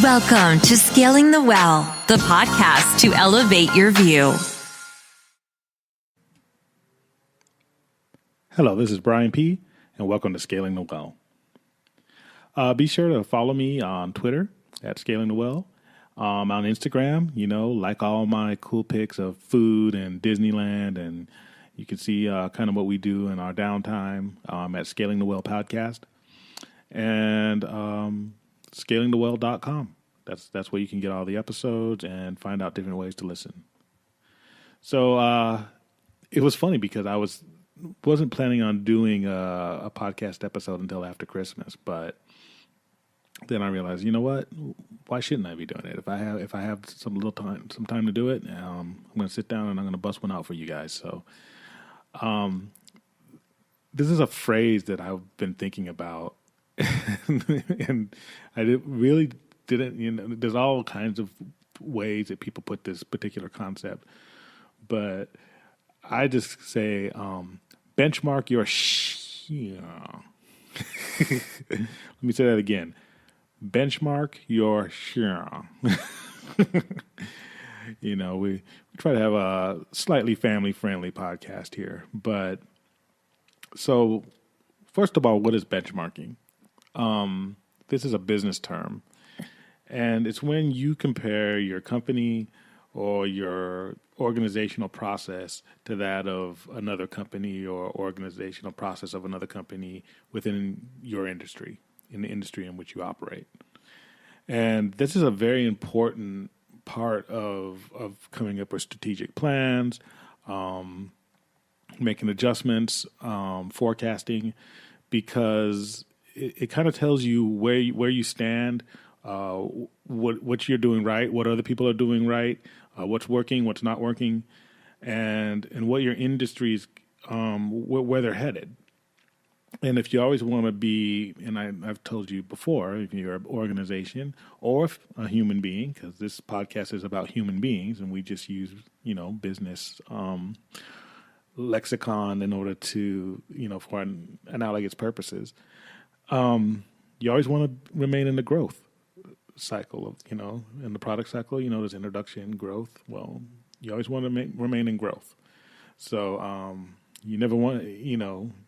Welcome to Scaling the Well, the podcast to elevate your view. Hello, this is Brian P., and welcome to Scaling the Well. Be sure to follow me on Twitter at Scaling the Well. On Instagram, like all my cool pics of food and Disneyland, and you can see kind of what we do in our downtime at Scaling the Well podcast. And scalingthewell.com. That's where you can get all the episodes and find out different ways to listen. So it was funny because I wasn't planning on doing a podcast episode until after Christmas, but then I realized, you know what? Why shouldn't I be doing it? If I have some time to do it, I'm going to sit down and I'm going to bust one out for you guys. So, this is a phrase that I've been thinking about, and I really didn't. There's all kinds of ways that people put this particular concept, but I just say benchmark your Let me say that again. Benchmark your we try to have a slightly family-friendly podcast here. But so, first of all, what is benchmarking? This is a business term. And it's when you compare your company or your organizational process to that of another company or organizational process of another company within your industry, in the industry in which you operate. And this is a very important part of coming up with strategic plans, making adjustments, forecasting, because it kind of tells you where you stand, what you're doing right, what other people are doing right, what's working, what's not working, and what your industries, where they're headed. And if you always want to be, and I've told you before, if you're an organization or a human being, because this podcast is about human beings, and we just use, business lexicon in order to, for analogous purposes. You always want to remain in the growth cycle of, in the product cycle, there's introduction, growth. Well, you always want to remain in growth. So, you never want,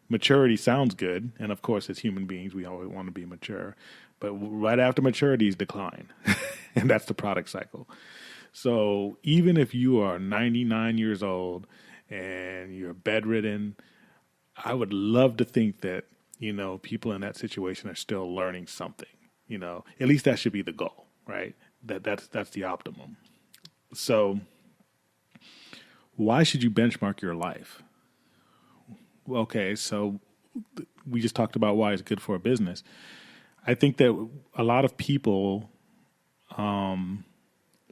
maturity sounds good. And of course, as human beings, we always want to be mature. But right after maturity is decline. And that's the product cycle. So even if you are 99 years old and you're bedridden, I would love to think that, people in that situation are still learning something. At least that should be the goal, right? That's the optimum. So why should you benchmark your life? Okay, so we just talked about why it's good for a business. I think that a lot of people,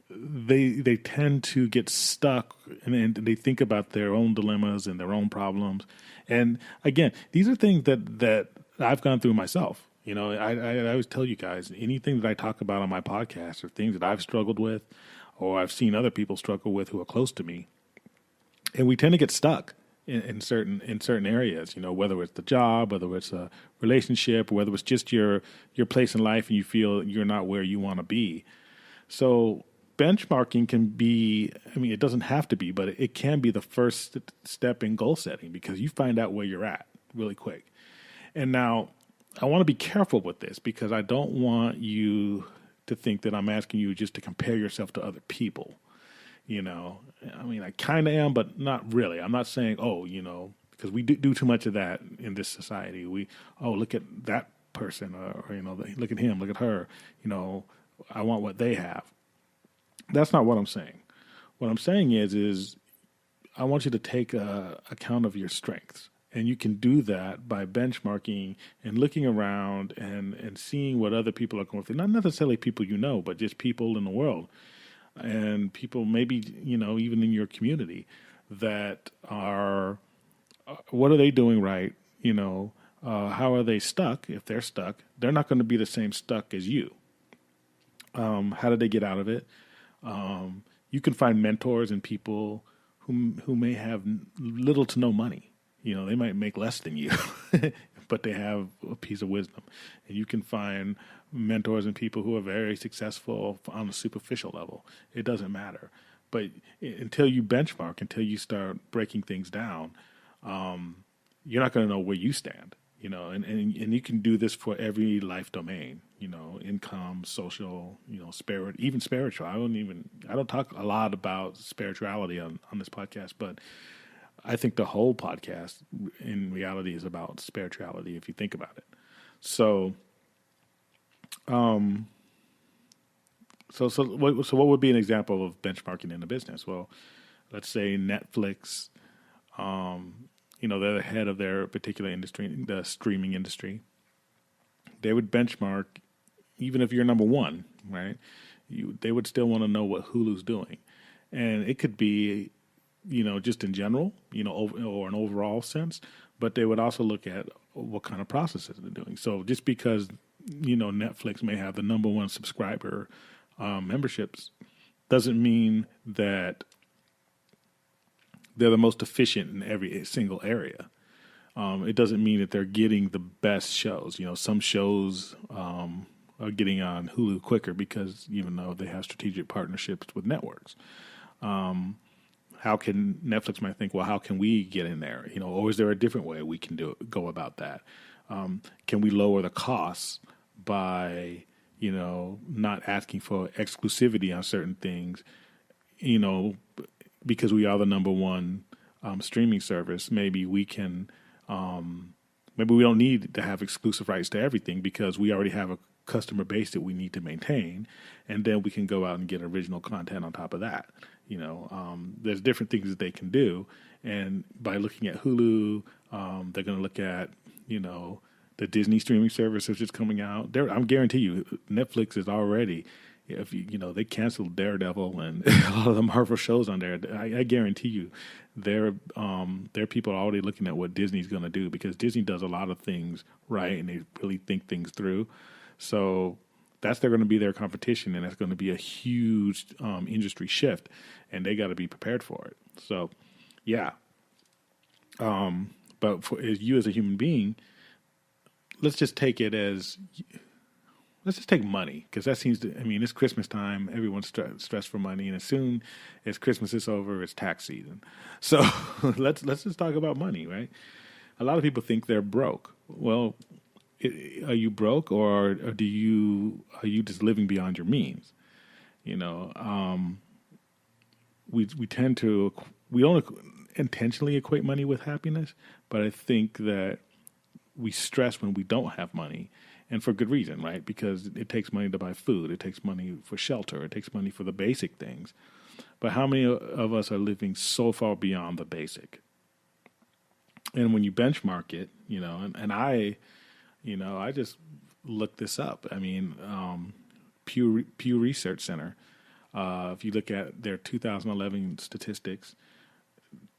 they tend to get stuck and they think about their own dilemmas and their own problems. And again, these are things that I've gone through myself. I always tell you guys, anything that I talk about on my podcast are things that I've struggled with or I've seen other people struggle with who are close to me. And we tend to get stuck in certain areas, whether it's the job, whether it's a relationship, whether it's just your place in life and you feel you're not where you want to be. So benchmarking can be, it doesn't have to be, but it can be the first step in goal setting because you find out where you're at really quick. And now I want to be careful with this because I don't want you to think that I'm asking you just to compare yourself to other people. I kind of am, but not really. I'm not saying, because we do too much of that in this society. Look at that person, or look at him, look at her. I want what they have. That's not what I'm saying. What I'm saying is I want you to take account of your strengths. And you can do that by benchmarking and looking around and seeing what other people are going through. Not necessarily people but just people in the world. And people maybe, even in your community that are, what are they doing right? How are they stuck? If they're stuck, they're not going to be the same stuck as you. How did they get out of it? You can find mentors and people who may have little to no money. They might make less than you, but they have a piece of wisdom. And you can find mentors and people who are very successful on a superficial level. It doesn't matter. But until you benchmark, until you start breaking things down, you're not going to know where you stand. And you can do this for every life domain, income, social, spirit, even spiritual. I don't talk a lot about spirituality on this podcast, but I think the whole podcast in reality is about spirituality if you think about it. So what would be an example of benchmarking in a business? Well, let's say Netflix, they're the head of their particular industry, the streaming industry. They would benchmark, even if you're number one, right? They would still want to know what Hulu's doing. And it could be, just in general, or an overall sense, but they would also look at what kind of processes they're doing. So just because, Netflix may have the number one subscriber memberships doesn't mean that they're the most efficient in every single area. It doesn't mean that they're getting the best shows. Some shows are getting on Hulu quicker because even though they have strategic partnerships with networks. How can Netflix might think, well, how can we get in there? Or is there a different way we can go about that? Can we lower the costs by, not asking for exclusivity on certain things, because we are the number one streaming service? Maybe we can, maybe we don't need to have exclusive rights to everything because we already have a customer base that we need to maintain. And then we can go out and get original content on top of that. There's different things that they can do. And by looking at Hulu, they're going to look at, the Disney streaming service which is coming out. I'm guarantee you, Netflix is already, if they canceled Daredevil and a lot of the Marvel shows on there. I guarantee you, their people are already looking at what Disney's going to do because Disney does a lot of things right and they really think things through. So they're going to be their competition, and that's going to be a huge industry shift, and they got to be prepared for it. So, yeah. But for you as a human being, let's just take money, because that seems to, it's Christmas time. Everyone's stressed for money. And as soon as Christmas is over, it's tax season. So let's just talk about money, right? A lot of people think they're broke. Well, are you broke or are you just living beyond your means? We don't intentionally equate money with happiness, but I think that we stress when we don't have money, and for good reason, right? Because it takes money to buy food. It takes money for shelter. It takes money for the basic things. But how many of us are living so far beyond the basic? And when you benchmark it, and I just looked this up. Pew Research Center, if you look at their 2011 statistics,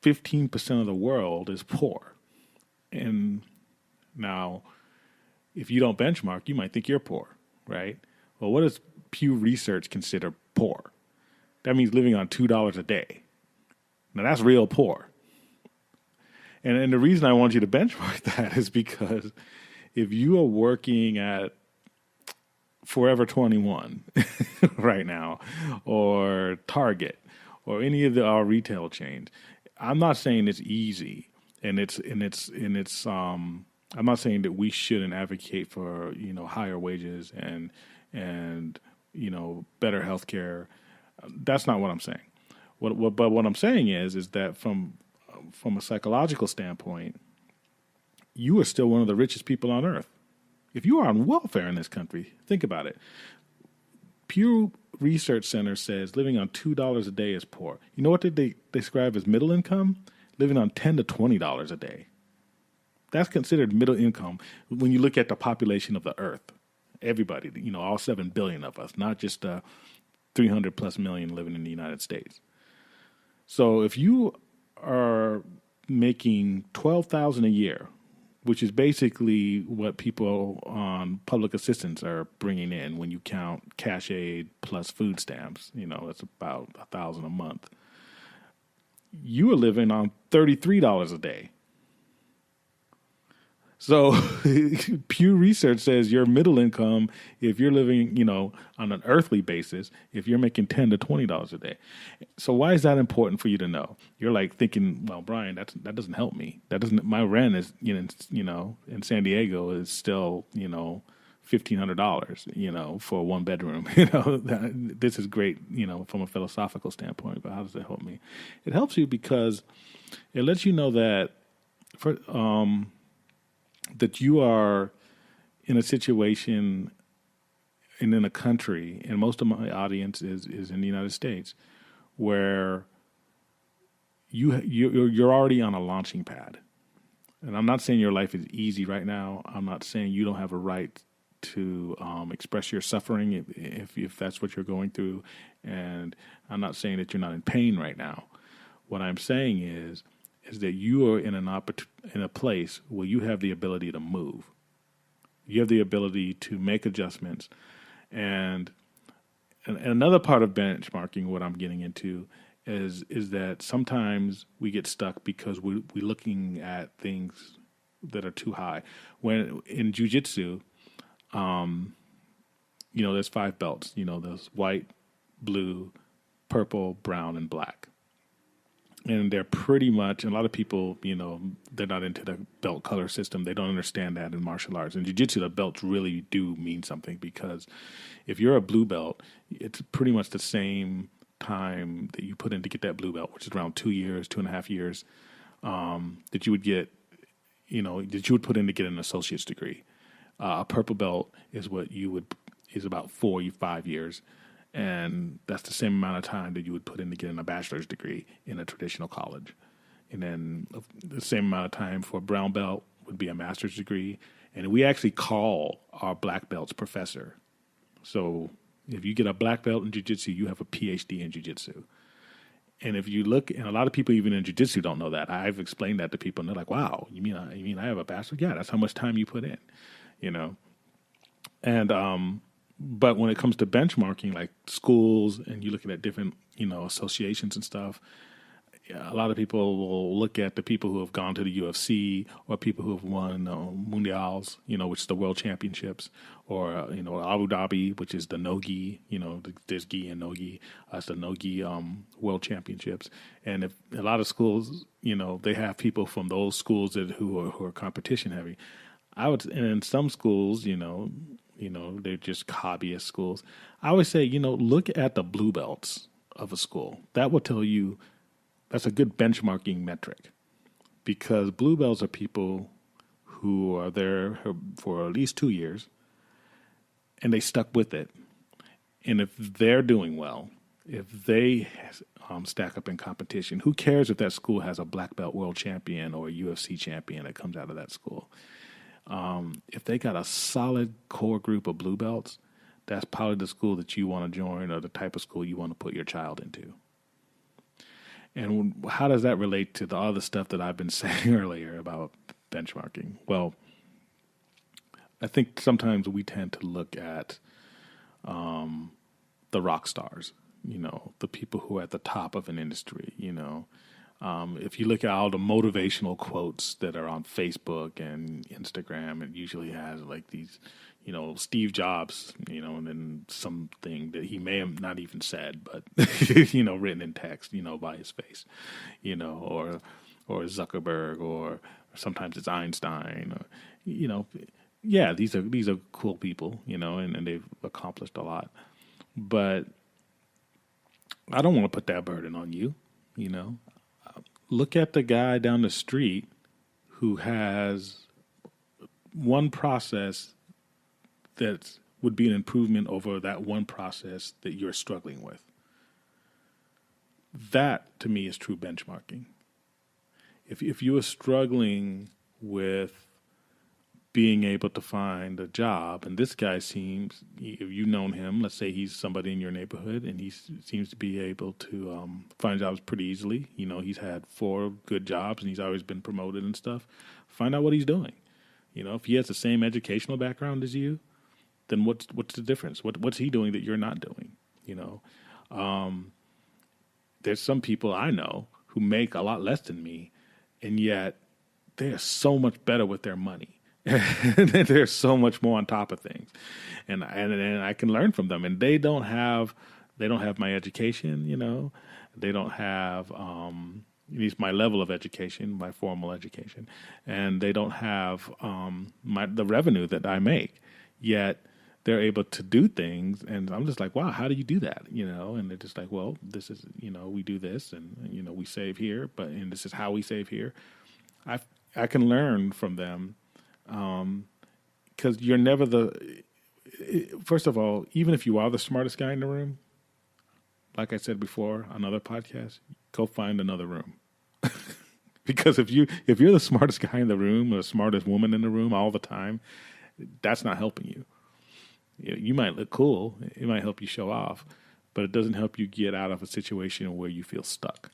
15% of the world is poor. And now, if you don't benchmark, you might think you're poor, right? Well, what does Pew Research consider poor? That means living on $2 a day. Now, that's real poor. And the reason I want you to benchmark that is because if you are working at Forever 21 right now, or Target, or any of our retail chains, I'm not saying it's easy, and I'm not saying that we shouldn't advocate for higher wages and better healthcare. That's not what I'm saying. But what I'm saying is that from a psychological standpoint, you are still one of the richest people on earth. If you are on welfare in this country, think about it. Pew Research Center says living on $2 a day is poor. You know what they describe as middle income? Living on $10 to $20 a day. That's considered middle income when you look at the population of the earth. Everybody, all 7 billion of us, not just 300 plus million living in the United States. So if you are making $12,000 a year, which is basically what people on public assistance are bringing in when you count cash aid plus food stamps, that's about $1,000 a month. You are living on $33 a day. So Pew Research says your middle income, if you're living, on an earthly basis, if you're making $10 to $20 a day. So why is that important for you to know? You're like thinking, well, Brian, that doesn't help me. My rent is, in San Diego is still, $1,500, for a one bedroom. This is great, from a philosophical standpoint, but how does it help me? It helps you because it lets you know that that you are in a situation and in a country, and most of my audience is in the United States, where you're already on a launching pad. And I'm not saying your life is easy right now. I'm not saying you don't have a right to express your suffering if that's what you're going through. And I'm not saying that you're not in pain right now. What I'm saying is that you are in in a place where you have the ability to move. You have the ability to make adjustments. And another part of benchmarking, what I'm getting into, is that sometimes we get stuck because we're looking at things that are too high. When in jiu-jitsu, there's 5 belts. There's white, blue, purple, brown, and black. And they're pretty much, a lot of people, they're not into the belt color system. They don't understand that in martial arts. In jiu-jitsu, the belts really do mean something, because if you're a blue belt, it's pretty much the same time that you put in to get that blue belt, which is around 2 years, 2.5 years, that you would get, that you would put in to get an associate's degree. A purple belt is is about 4 or 5 years. And that's the same amount of time that you would put in to get a bachelor's degree in a traditional college. And then the same amount of time for a brown belt would be a master's degree. And we actually call our black belts professor. So if you get a black belt in jiu-jitsu, you have a PhD in jiu-jitsu. And if you look, and a lot of people even in jiu-jitsu don't know that. I've explained that to people, and they're like, wow, you mean I have a bachelor? Yeah, that's how much time you put in, And but when it comes to benchmarking, like schools, and you're looking at different, associations and stuff, a lot of people will look at the people who have gone to the UFC, or people who have won mundials, which is the world championships, or Abu Dhabi, which is the no-gi, there's gi and no-gi, it's the no-gi world championships. And if a lot of schools, they have people from those schools who are competition heavy. And in some schools, they're just hobbyist schools. I always say, look at the blue belts of a school. That will tell you, that's a good benchmarking metric, because blue belts are people who are there for at least 2 years, and they stuck with it. And if they're doing well, if they stack up in competition, who cares if that school has a black belt world champion or a UFC champion that comes out of that school? If they got a solid core group of blue belts, that's probably the school that you want to join, or the type of school you want to put your child into. And how does that relate to the other stuff that I've been saying earlier about benchmarking? Well, I think sometimes we tend to look at the rock stars, the people who are at the top of an industry, If you look at all the motivational quotes that are on Facebook and Instagram, it usually has like these, Steve Jobs, and then something that he may have not even said, but, written in text, by his face, or Zuckerberg, or sometimes it's Einstein, or, yeah, these are cool people, and they've accomplished a lot. But I don't want to put that burden on you, Look at the guy down the street who has one process that would be an improvement over that one process that you're struggling with. That, to me, is true benchmarking. If you are struggling with being able to find a job, and this guy seems, if you've known him, let's say he's somebody in your neighborhood, and he seems to be able to find jobs pretty easily. He's had 4 good jobs, and he's always been promoted and stuff. Find out what he's doing. If he has the same educational background as you, then what's the difference? What's he doing that you're not doing? There's some people I know who make a lot less than me, and yet they are so much better with their money. And there's so much more on top of things, and I can learn from them. And they don't have my education, they don't have at least my level of education, my formal education, and they don't have the revenue that I make. Yet they're able to do things, and I'm just like, wow, how do you do that? And they're just like, well, this is, we do this, and we save here, and this is how we save here. I can learn from them, because you're never first of all, even if you are the smartest guy in the room, like I said before on other podcasts, go find another room. Because if you're the smartest guy in the room or the smartest woman in the room all the time, that's not helping you. You might look cool. It might help you show off, but it doesn't help you get out of a situation where you feel stuck.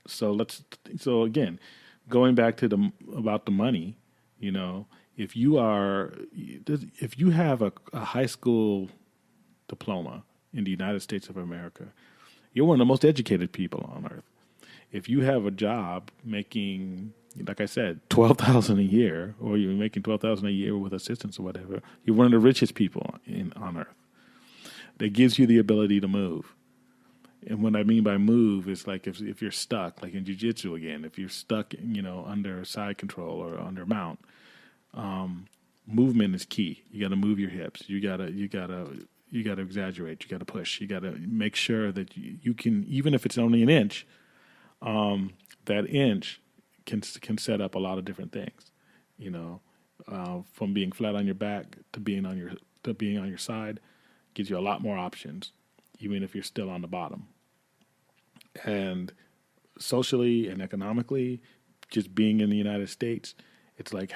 So again, going back to about the money, if you have a high school diploma in the United States of America, you're one of the most educated people on earth. If you have a job making, like I said, $12,000 a year, or you're making $12,000 a year with assistance or whatever, you're one of the richest people on earth. That gives you the ability to move. And what I mean by move is like if you're stuck, like in jiu-jitsu again, if you're stuck, under side control or under mount, movement is key. You got to move your hips. You got to exaggerate. You got to push. You got to make sure that you can, even if it's only an inch, that inch can set up a lot of different things. From being flat on your back to being on your side, gives you a lot more options, even if you're still on the bottom. And socially and economically, just being in the United States, it's like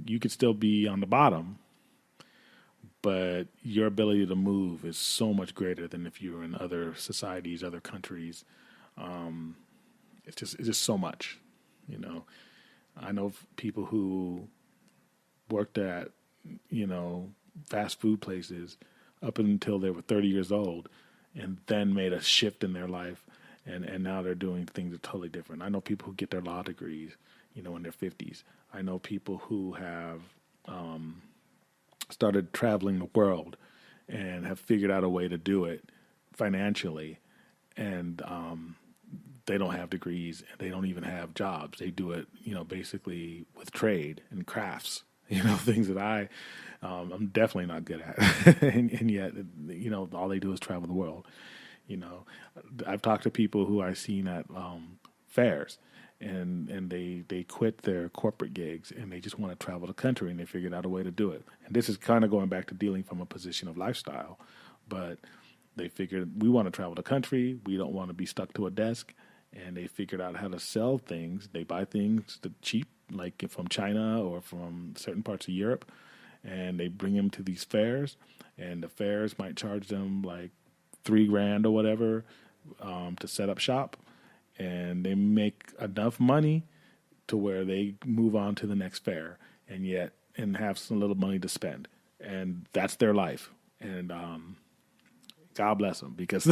you could still be on the bottom, but your ability to move is so much greater than if you're in other societies, other countries. It's just so much, I know people who worked at, fast food places up until they were 30 years old, and then made a shift in their life, and now they're doing things that are totally different. I know people who get their law degrees, in their 50s. I know people who have started traveling the world and have figured out a way to do it financially, and they don't have degrees, and they don't even have jobs. They do it, basically with trade and crafts, things that I'm definitely not good at. and yet, all they do is travel the world. I've talked to people who I've seen at fairs, and they quit their corporate gigs, and they just want to travel the country, and they figured out a way to do it. And this is kind of going back to dealing from a position of lifestyle, but they figured we want to travel the country. We don't want to be stuck to a desk. And they figured out how to sell things. They buy things cheap, like from China or from certain parts of Europe, and they bring them to these fairs. And the fairs might charge them like $3,000 or whatever to set up shop, and they make enough money to where they move on to the next fair, and have some little money to spend, and that's their life. And God bless them, because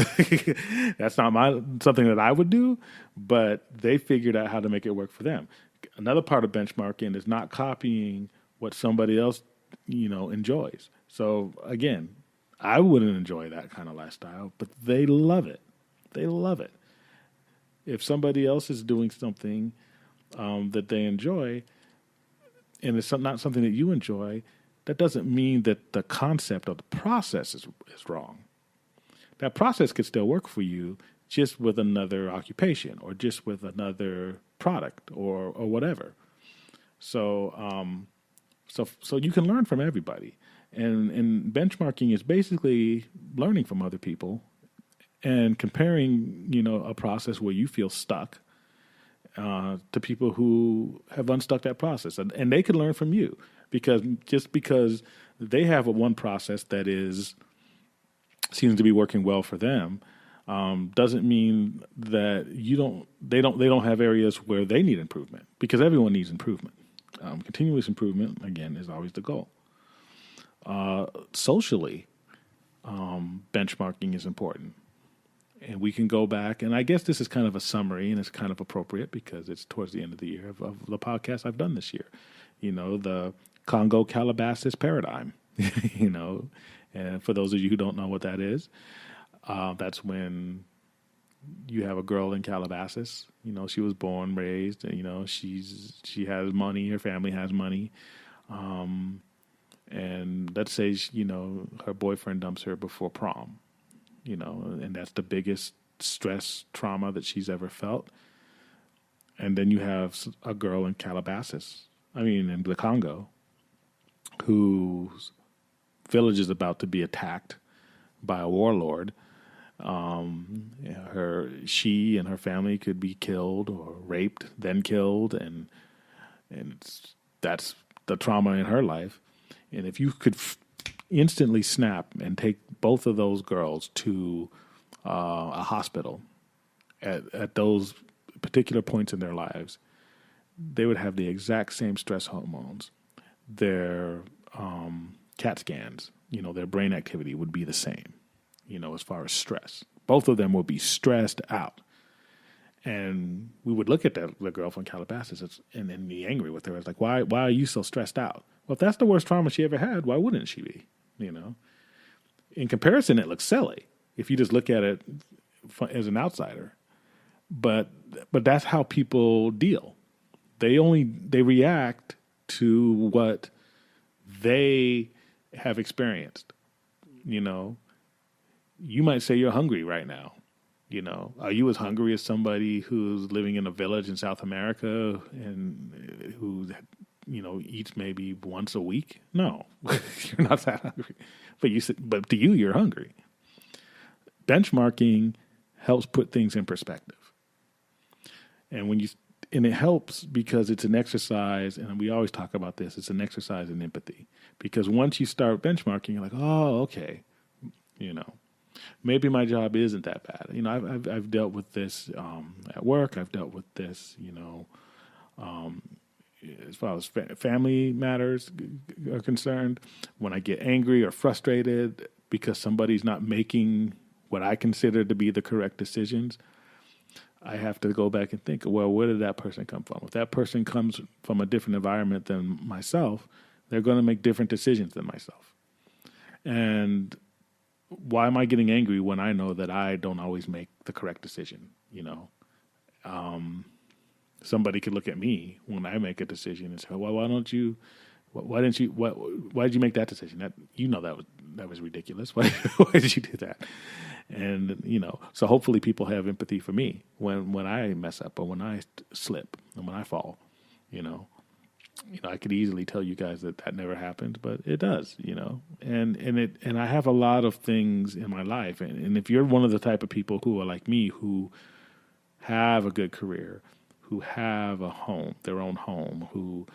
that's not something that I would do, but they figured out how to make it work for them. Another part of benchmarking is not copying what somebody else, enjoys. So again, I wouldn't enjoy that kind of lifestyle, but they love it. They love it. If somebody else is doing something that they enjoy, and it's not something that you enjoy, that doesn't mean that the concept of the process is wrong. That process could still work for you, just with another occupation or just with another product or whatever. So you can learn from everybody, and benchmarking is basically learning from other people and comparing, a process where you feel stuck to people who have unstuck that process, and they can learn from you, because they have one process that seems to be working well for them, doesn't mean that they don't have areas where they need improvement, because everyone needs improvement. Continuous improvement, again, is always the goal. Socially, benchmarking is important. And we can go back, and I guess this is kind of a summary, and it's kind of appropriate because it's towards the end of the year of the podcast I've done this year. The Congo Calabasas paradigm, And for those of you who don't know what that is, that's when you have a girl in Calabasas. She was born, raised, and, she has money, her family has money. And let's say, her boyfriend dumps her before prom. And that's the biggest stress trauma that she's ever felt. And then you have a girl in in the Congo, whose village is about to be attacked by a warlord. She and her family could be killed or raped, then killed, and that's the trauma in her life. And if you could instantly snap and take both of those girls to a hospital at those particular points in their lives, they would have the exact same stress hormones. Their CAT scans, their brain activity would be the same, as far as stress. Both of them would be stressed out. And we would look at the girl from Calabasas and then be angry with her. It's like, why are you so stressed out? Well, if that's the worst trauma she ever had, why wouldn't she be? In comparison, it looks silly if you just look at it as an outsider. But that's how people deal. They react to what they have experienced. You might say you're hungry right now. Are you as hungry as somebody who's living in a village in South America and who eats maybe once a week? No, you're not that hungry. But to you, you're hungry. Benchmarking helps put things in perspective. And it helps because it's an exercise, and we always talk about this, it's an exercise in empathy. Because once you start benchmarking, you're like, oh, okay, maybe my job isn't that bad. I've dealt with this at work. I've dealt with this, as far as family matters are concerned. When I get angry or frustrated because somebody's not making what I consider to be the correct decisions, I have to go back and think, well, where did that person come from? If that person comes from a different environment than myself, they're going to make different decisions than myself. And why am I getting angry when I know that I don't always make the correct decision? Somebody could look at me when I make a decision and say, well, why did you make that decision? That was ridiculous. Why did you do that? And, so hopefully people have empathy for me when I mess up or when I slip and when I fall. I could easily tell you guys that never happened, but it does, and I have a lot of things in my life. And if you're one of the type of people who are like me, who have a good career, who have a home, their own home, who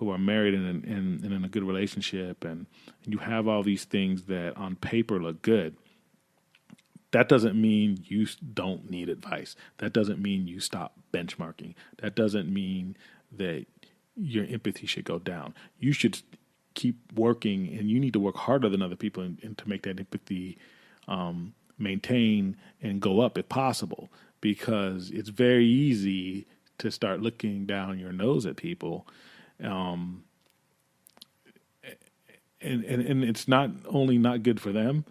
are married and in a good relationship, and you have all these things that on paper look good, that doesn't mean you don't need advice. That doesn't mean you stop benchmarking. That doesn't mean that your empathy should go down. You should keep working, and you need to work harder than other people and to make that empathy maintain and go up if possible, because it's very easy to start looking down your nose at people. And it's not only not good for them,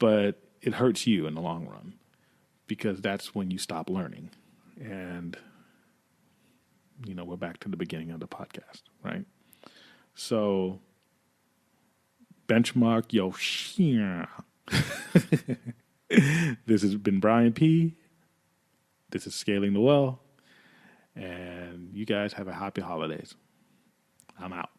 but it hurts you in the long run, because that's when you stop learning. And, we're back to the beginning of the podcast, right? So benchmark your shit. This has been Brian P. This is Scaling the Well. And you guys have a happy holidays. I'm out.